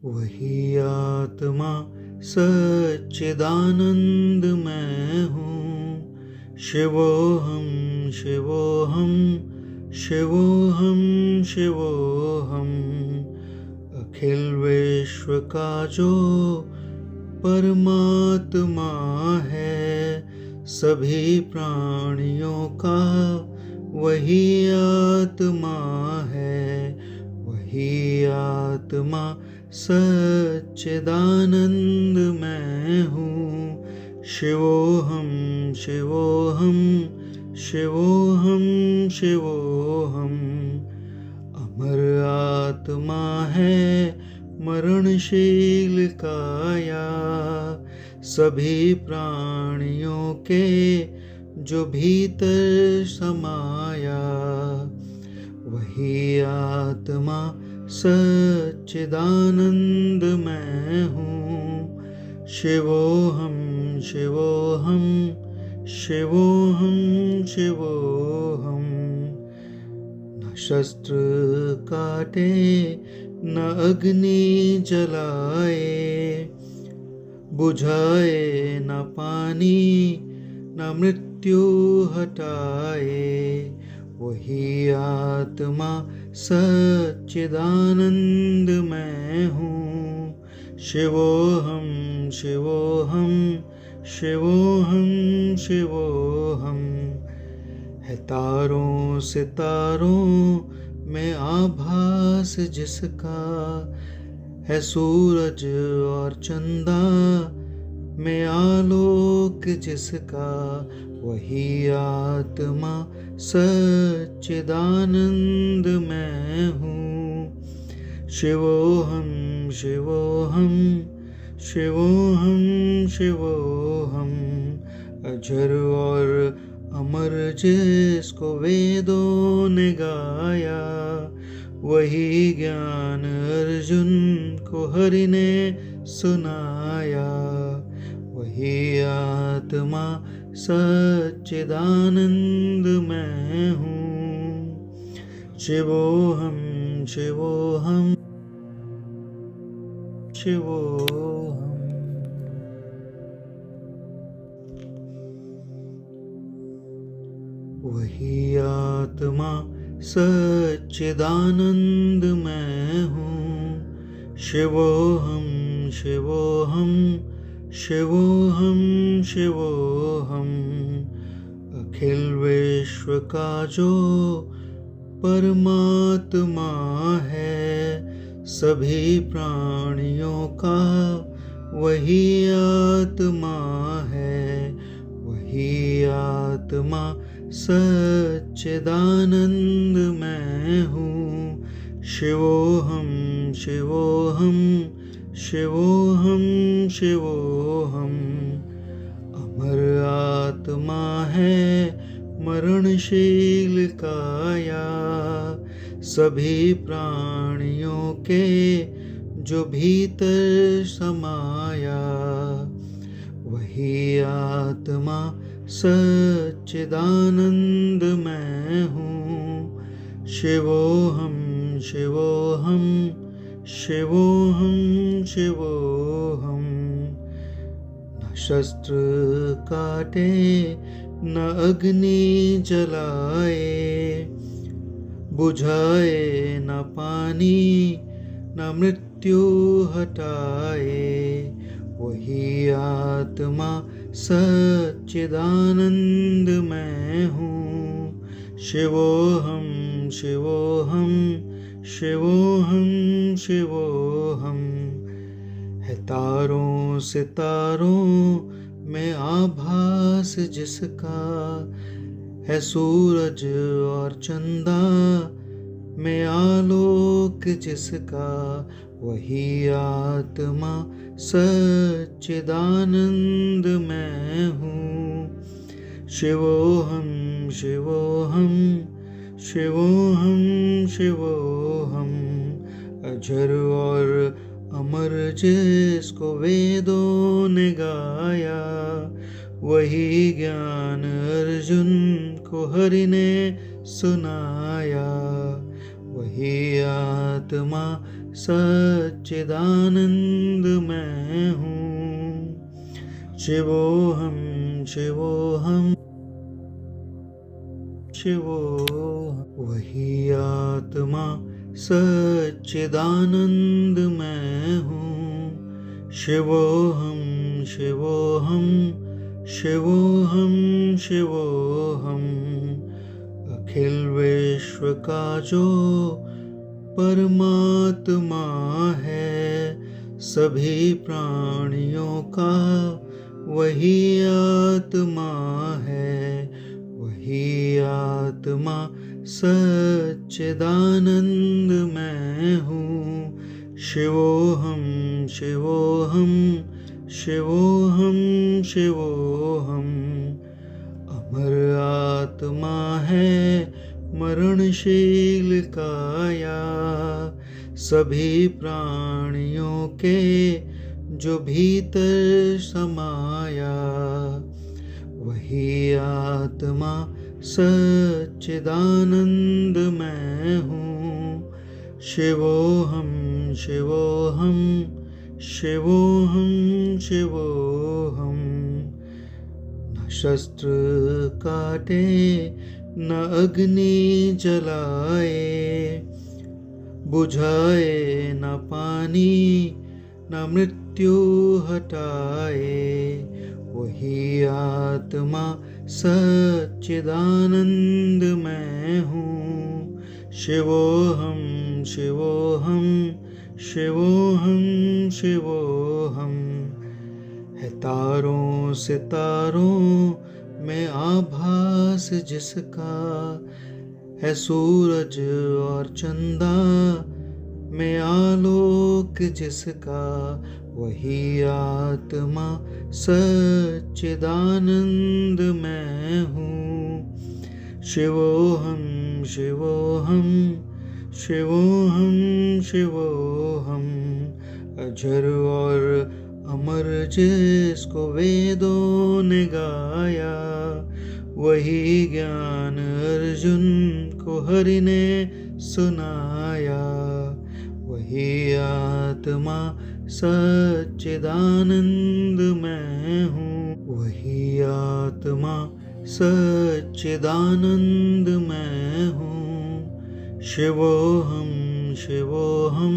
वही आत्मा सच्चिदानंद मैं हूँ। शिवोहम शिवोहम शिवोहम शिवोहम। अखिल विश्व का जो परमात्मा है, सभी प्राणियों का वही आत्मा है। वही आत्मा सच्चिदानंद मैं हूँ। शिवोहम शिवोहम शिवोहम शिवोहम। अमर आत्मा है मरणशील काया, सभी प्राणियों के जो भीतर समाया। वही आत्मा सच्चिदानंद मैं हूँ। शिवोहम शिवोहम शिवोहम शिवोहम। न शस्त्र काटे न अग्नि जलाए, बुझाए न पानी न मृत्यु हटाए। वही आत्मा सच्चिदानंद मैं हूँ। शिवोहम शिवोहम शिवोहम शिवोहम। है तारों सितारों में आभास जिसका, है सूरज और चंदा में आलोक जिसका। वही आत्मा सच्चिदानंद मैं हूँ। शिवोहम शिवोहम शिवोहम शिवोहम। अजर और अमर जिसको वेदों ने गाया, वही ज्ञान अर्जुन को हरि ने सुनाया। वही आत्मा सच्चिदानंद मैं हूँ। शिवोहम शिवोहम शिवोहम। वही आत्मा सच्चिदानंद मैं हूँ। शिवोहम शिवोहम शिवोहम शिवोहम। अखिल विश्व का जो परमात्मा है, सभी प्राणियों का वही आत्मा है। वही आत्मा सच्चिदानंद मैं हूँ। शिवोहम शिवोहम शिवोहम शिवोहम। अमर आत्मा है मरणशील काया, सभी प्राणियों के जो भीतर समाया। वही आत्मा सच्चिदानंद मैं हूँ। शिवोहम शिवोहम शिवोहम शिवोहम। न शस्त्र काटे न अग्नि जलाए, बुझाए न पानी न मृत्यु हटाए। वही आत्मा सच्चिदानंद मैं हूँ। शिवोहम शिवोहम शिवोहम शिवोहम। है तारों सितारों में आभास जिसका, है सूरज और चंदा में आलोक जिसका। वही आत्मा सच्चिदानंद मैं हूँ। शिवोहम शिवोहम शिवोहम शिवोहम। अजर और अमर जिसको वेदों ने गाया, वही ज्ञान अर्जुन को हरि ने सुनाया। वही आत्मा सच्चिदानंद मैं हूँ। शिवोहम शिवोहम शिवोहम। वही आत्मा सच्चिदानंद मैं हूँ। शिवोहम शिवोहम शिवोहम शिवोहम। अखिल विश्व का जो परमात्मा है, सभी प्राणियों का वही आत्मा है। वही आत्मा सच्चिदानंद मैं हूँ। शिवोहम शिवोहम शिवोहम शिवोहम। अमर आत्मा है मरणशील काया, सभी प्राणियों के जो भीतर समाया। वही आत्मा सच्चिदानंद मैं हूँ। शिवोहम शिवोहम शिवोहम शिवोहम। न शस्त्र काटे न अग्नि जलाए, बुझाए न पानी न मृत्यु हटाए। वही आत्मा सच्चिदानंद मैं हूँ। शिवोहम शिवोहम शिवोहम शिवोहम। है तारों सितारों में आभास जिसका, है सूरज और चंदा में आलोक जिसका। वही आत्मा सच्चिदानंद मैं हूँ। शिवोहम शिवोहम शिवोहम शिवोहम। अजर और अमर जिसको वेदों ने गाया, वही ज्ञान अर्जुन को हरि ने सुनाया। वही आत्मा सच्चिदानंद मैं हूँ। वही आत्मा सच्चिदानंद मैं हूँ। शिवोहम शिवोहम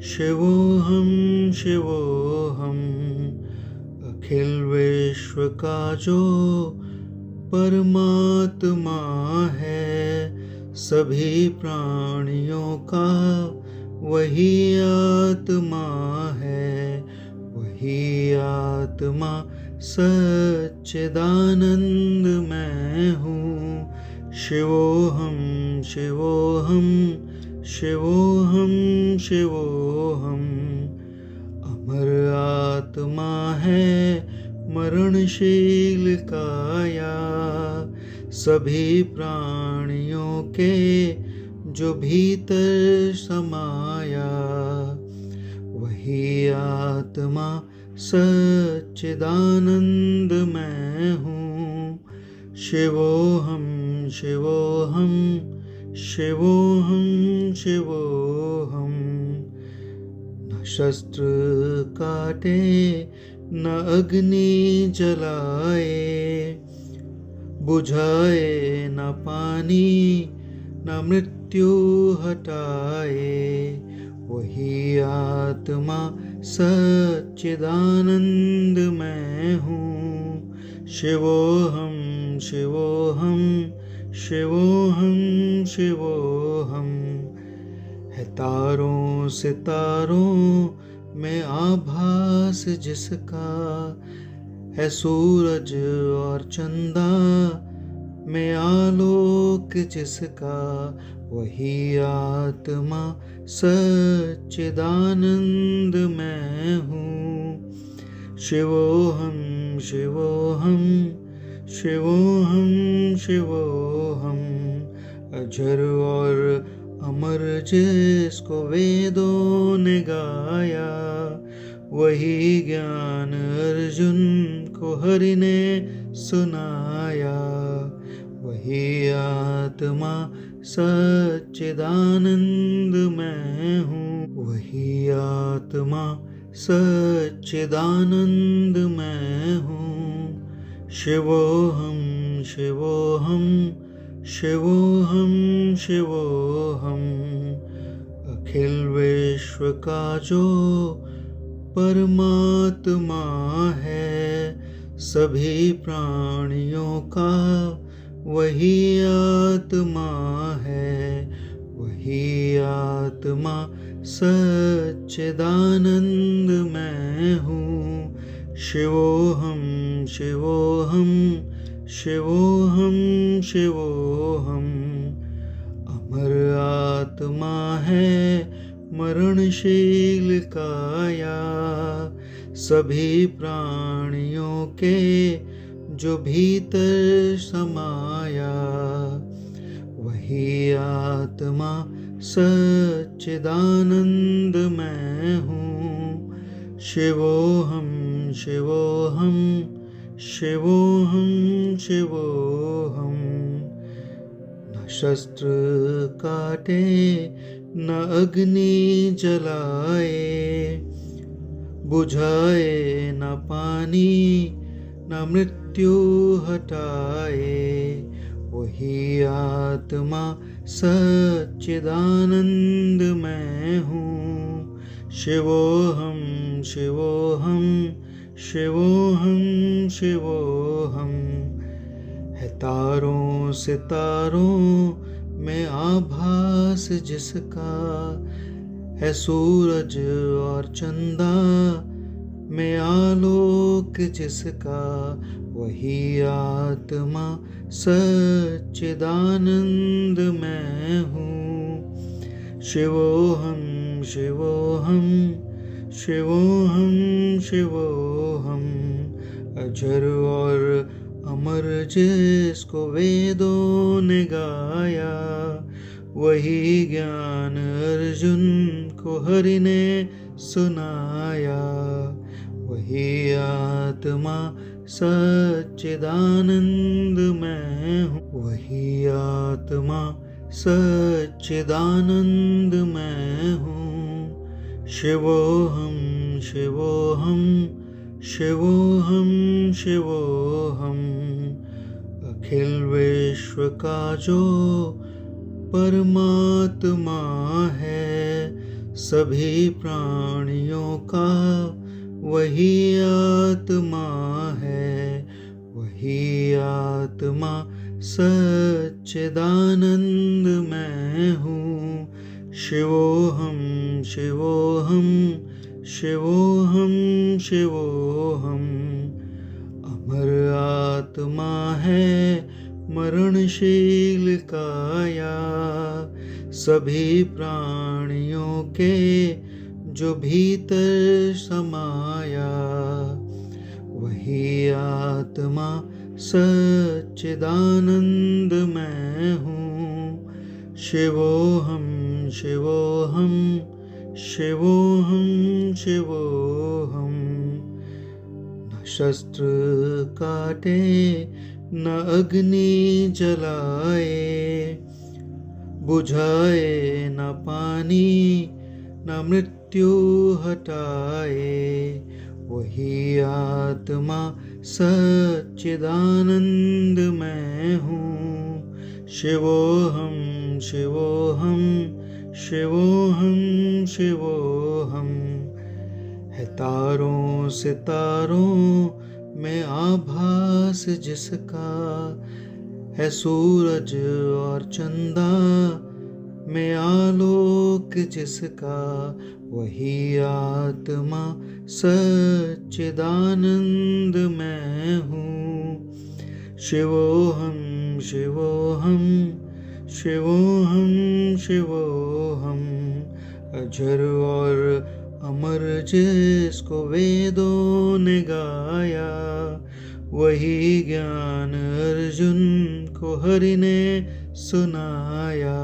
शिवोहम शिवोहम। अखिल विश्व का जो परमात्मा है, सभी प्राणियों का वही आत्मा है। वही आत्मा सच्चिदानंद मैं हूँ। शिवोहम शिवोहम शिवोहम शिवोहम। अमर आत्मा है मरणशील काया, सभी प्राणियों के जो भीतर समाया। वही आत्मा सच्चिदानंद मैं हूँ। शिवोहम शिवोहम शिवोहम शिवोहम। न शस्त्र काटे न अग्नि जलाए, बुझाए न पानी न मृत्यु हटाए। वही आत्मा सच्चिदानंद मैं हूँ। शिवोहम शिवोहम शिवोहम शिवोहम। है तारों सितारों में आभास जिसका, है सूरज और चंदा में आलोक जिसका। वही आत्मा सच्चिदानंद मैं हूँ। शिवोहम शिवोहम शिवोहम शिवोहम। अजर और अमर जिसको वेदों ने गाया, वही ज्ञान अर्जुन को हरि ने सुनाया। वही आत्मा सच्चिदानंद मैं हूँ। वही आत्मा सच्चिदानंद मैं हूँ। शिवोहम शिवोहम शिवोहम शिवोहम। अखिल विश्व का जो परमात्मा है, सभी प्राणियों का वही आत्मा है। वही आत्मा सच्चिदानंद मैं हूँ। शिवोहम शिवोहम शिवोहम शिवोहम। अमर आत्मा है मरणशील काया, सभी प्राणियों के जो भीतर समाया। वही आत्मा सच्चिदानंद मैं हूँ। शिवोहम शिवोहम शिवोहम शिवोहम। न शस्त्र काटे न अग्नि जलाए, बुझाए न पानी न मृत्यु हटाए। वही आत्मा सच्चिदानंद मैं हूँ। शिवोहम शिवोहम शिवोहम शिवोहम। है तारों सितारों में आभास जिसका, है सूरज और चंदा में आलोक जिसका। वही आत्मा सच्चिदानंद मैं हूँ। शिवोहम शिवोहम शिवोहम शिवोहम। अजर और अमर जिसको वेदों ने गाया, वही ज्ञान अर्जुन को हरि ने सुनाया। वही आत्मा सच्चिदानंद मैं हूँ। वही आत्मा सच्चिदानंद मैं हूँ। शिवोहम शिवोहम शिवोहम शिवोहम। अखिल विश्व का जो परमात्मा है, सभी प्राणियों का वही आत्मा है। वही आत्मा सच्चिदानंद मैं हूँ। शिवोहम शिवोहम शिवोहम शिवोहम। अमर आत्मा है मरणशील काया, सभी प्राणियों के जो भीतर समाया। वही आत्मा सच्चिदानंद मैं हूँ। शिवोहम शिवोहम शिवोहम शिवोहम। न शस्त्र काटे न अग्नि जलाए, बुझाए न पानी न मृत्यु हटाए। वही आत्मा सच्चिदानंद मैं हूँ। शिवोहम शिवोहम शिवोहम शिवोहम। है तारों सितारों में आभास जिसका, है सूरज और चंदा में आलोक जिसका। वही आत्मा सच्चिदानंद मैं हूँ। शिवोहम शिवोहम शिवोहम शिवोहम। अजर और अमर जिसको वेदों ने गाया, वही ज्ञान अर्जुन को हरि ने सुनाया।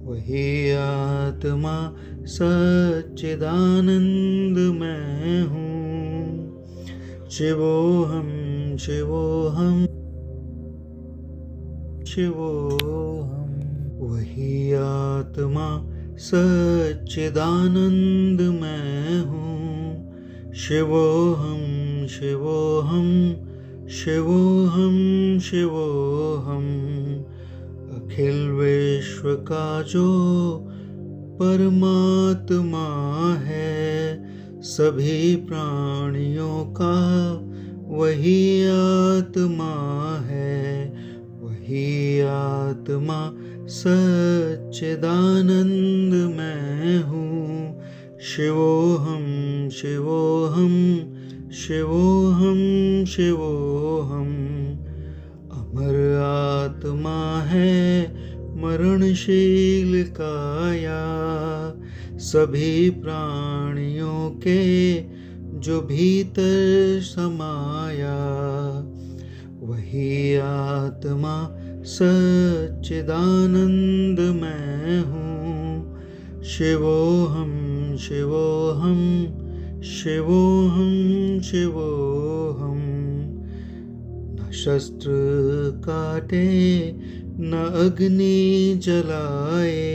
वही आत्मा सच्चिदानंद मैं हूँ। शिवोहम शिवोहम शिवोहम। वही आत्मा सच्चिदानंद मैं हूँ। शिवोहम शिवोहम शिवोहम शिवोहम। अखिल विश्व का जो परमात्मा है, सभी प्राणियों का वही आत्मा है। वही आत्मा सच्चिदानंद मैं हूँ। शिवोहम शिवोहम शिवोहम शिवोहम। अमर आत्मा है मरणशील काया, सभी प्राणियों के जो भीतर समाया। वही आत्मा सच्चिदानंद मैं हूँ। शिवोहम शिवोहम शिवोहम शिवोहम। न शस्त्र काटे न अग्नि जलाए,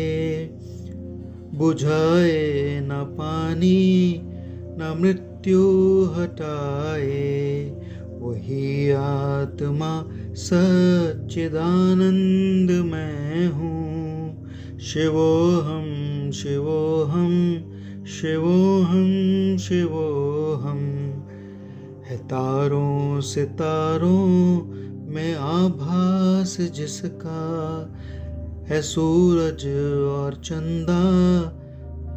बुझाए न पानी न मृत्यु हटाए। वही आत्मा सच्चिदानंद मैं हूँ। शिवोहम शिवोहम शिवोहम शिवोहम। है तारों सितारों में आभास जिसका, है सूरज और चंदा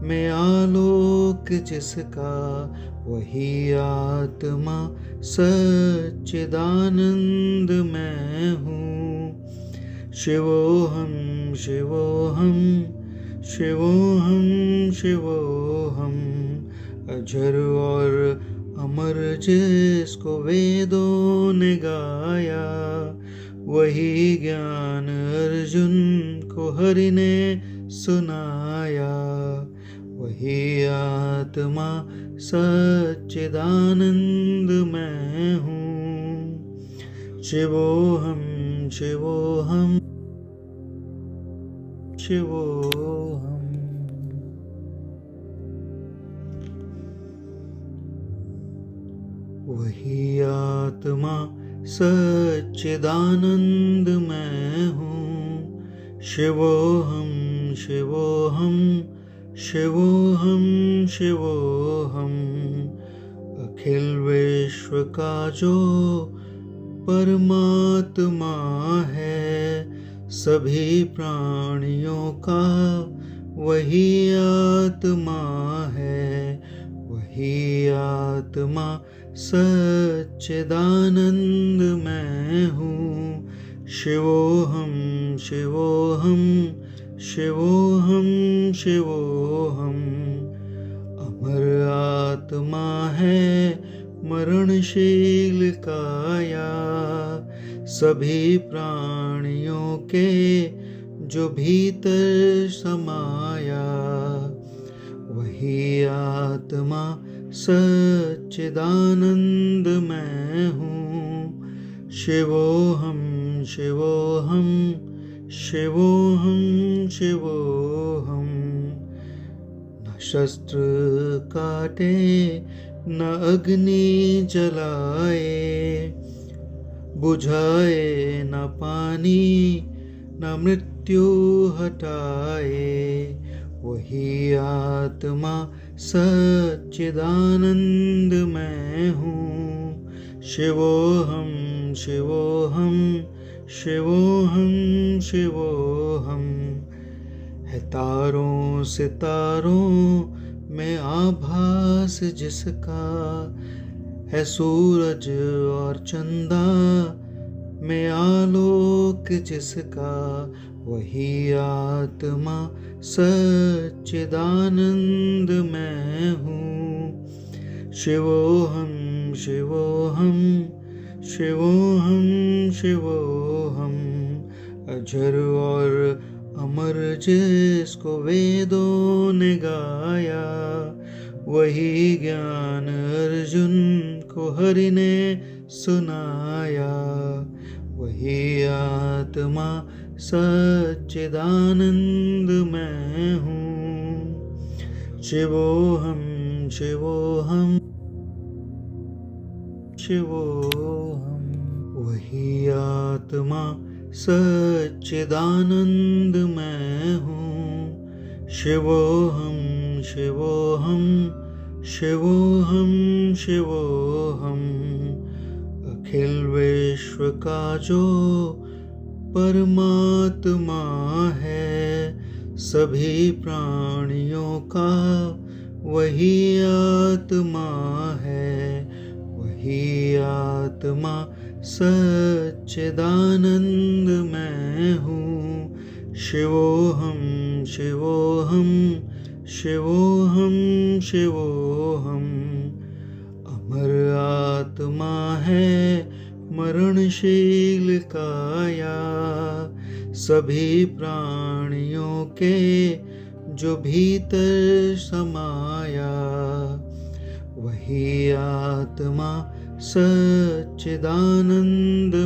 में आलोक जिसका। वही आत्मा सच्चिदानंद मैं हूँ। शिवोहम शिवोहम शिवोहम शिवोहम। अजर और अमर जिसको वेदों ने गाया, वही ज्ञान अर्जुन को हरि ने सुनाया। वही आत्मा सच्चिदानंद मैं हूँ। शिवोहम शिवोहम शिवोहम। वही आत्मा सच्चिदानंद मैं हूँ। शिवोहम शिवोहम शिवोहम शिवोहम। अखिल विश्व का जो परमात्मा है, सभी प्राणियों का वही आत्मा है। वही आत्मा सच्चिदानंद मैं हूँ। शिवोहम शिवोहम शिवोहम शिवोहम। अमर आत्मा है मरणशील काया, सभी प्राणियों के जो भीतर समाया। वही आत्मा सच्चिदानंद मैं हूँ। शिवोहम शिवोहम शिवोहम शिवोहम। न शस्त्र काटे न अग्नि जलाए, बुझाए न पानी न मृत्यु हटाए। वही आत्मा सच्चिदानंद मैं हूँ। शिवोहम शिवोहम शिवोहम शिवोहम। है तारों सितारों में आभास जिसका, है सूरज और चंदा में आलोक जिसका। वही आत्मा सच्चिदानंद मैं हूँ। शिवोहम शिवोहम शिवोहम शिवोहम। अजर और अमर जिसको वेदों ने गाया, वही ज्ञान अर्जुन को हरि ने सुनाया। वही आत्मा सच्चिदानंद मैं हूँ। शिवोहम शिवोहम शिवोहम। वही आत्मा सच्चिदानंद मैं हूँ। शिवोहम शिवोहम शिवोहम शिवोहम। अखिल विश्व का जो परमात्मा है, सभी प्राणियों का वही आत्मा है। वही आत्मा सच्चिदानंद मैं हूँ। शिवोहम शिवोहम शिवोहम शिवोहम। अमर आत्मा है मरणशील काया, सभी प्राणियों के जो भीतर समाया। वही आत्मा सच्चिदानंद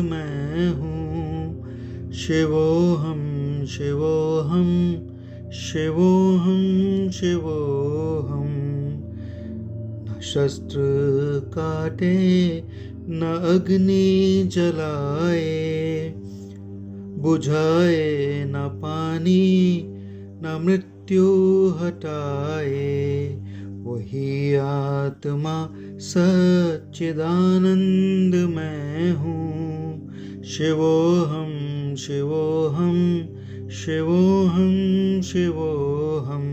मैं हूँ। शिवोहम शिवोहम शिवोहम शिवोहम। न शस्त्र काटे न अग्नि जलाए, बुझाए न पानी न मृत्यु हटाए। वही आत्मा सच्चिदानंद मैं हूँ। शिवोहम शिवोहम शिवोहम शिवोहम।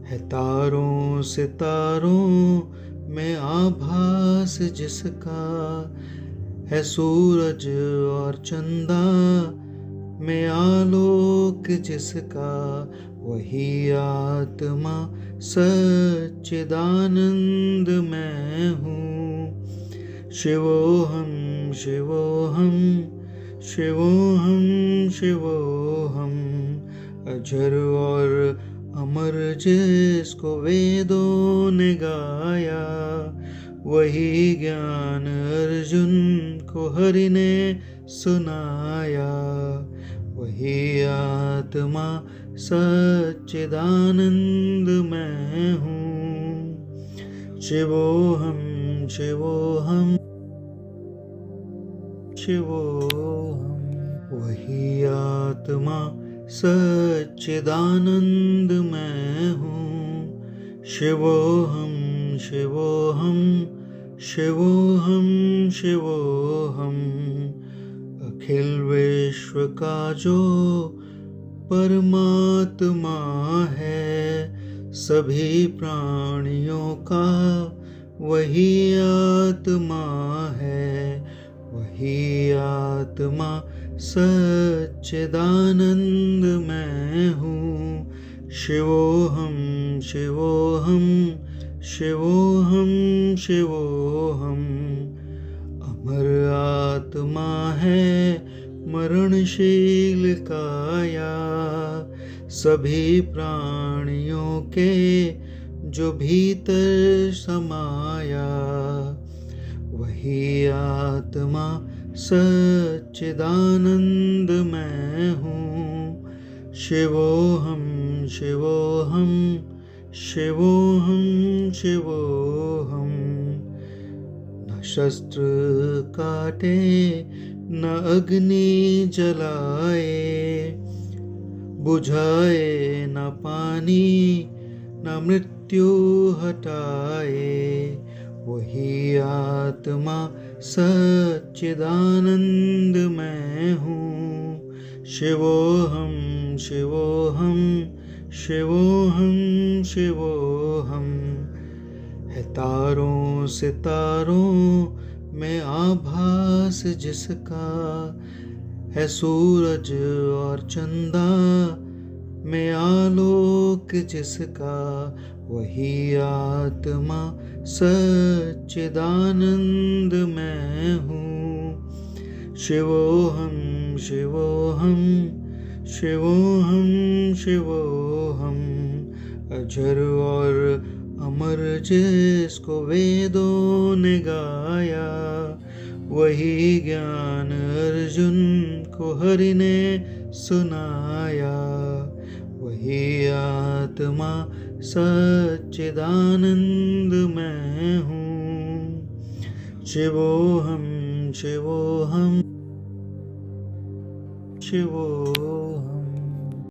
है तारों सितारों में आभास जिसका, है सूरज और चंदा में आलोक जिसका। वही आत्मा सच्चिदानंद मैं हूँ। शिवोहम शिवोहम शिवोहम शिवोहम। अजर और अमर जिसको वेदों ने गाया, वही ज्ञान अर्जुन को हरि ने सुनाया। वही आत्मा सच्चिदानंद मैं हूँ। शिवोहम शिवोहम शिवोहम। वही आत्मा सच्चिदानंद मैं हूँ। शिवोहम शिवोहम शिवोहम शिवोहम। अखिल विश्व का जो परमात्मा है, सभी प्राणियों का वही आत्मा है। वही आत्मा सच्चिदानंद मैं हूँ। शिवोहम शिवोहम शिवोहम शिवोहम। अमर आत्मा है मरणशील काया, सभी प्राणियों के जो भीतर समाया। वही आत्मा सच्चिदानंद मैं हूँ। शिवोहम शिवोहम शिवोहम शिवोहम। न शस्त्र काटे न अग्नि जलाए, बुझाए न पानी न मृत्यु हटाए। वही आत्मा सच्चिदानंद मैं हूँ। शिवोहम शिवोहम शिवोहम शिवोहम। है तारों सितारों में आभास जिसका, है सूरज और चंदा में आलोक जिसका। वही आत्मा सच्चिदानंद मैं हूँ। शिवोहम शिवोहम शिवोहम शिवोहम। अजर और अमर जिसको वेदों ने गाया, वही ज्ञान अर्जुन को हरि ने सुनाया। वही आत्मा सच्चिदानंद मैं हूँ। शिवोहम शिवोहम शिवोहम।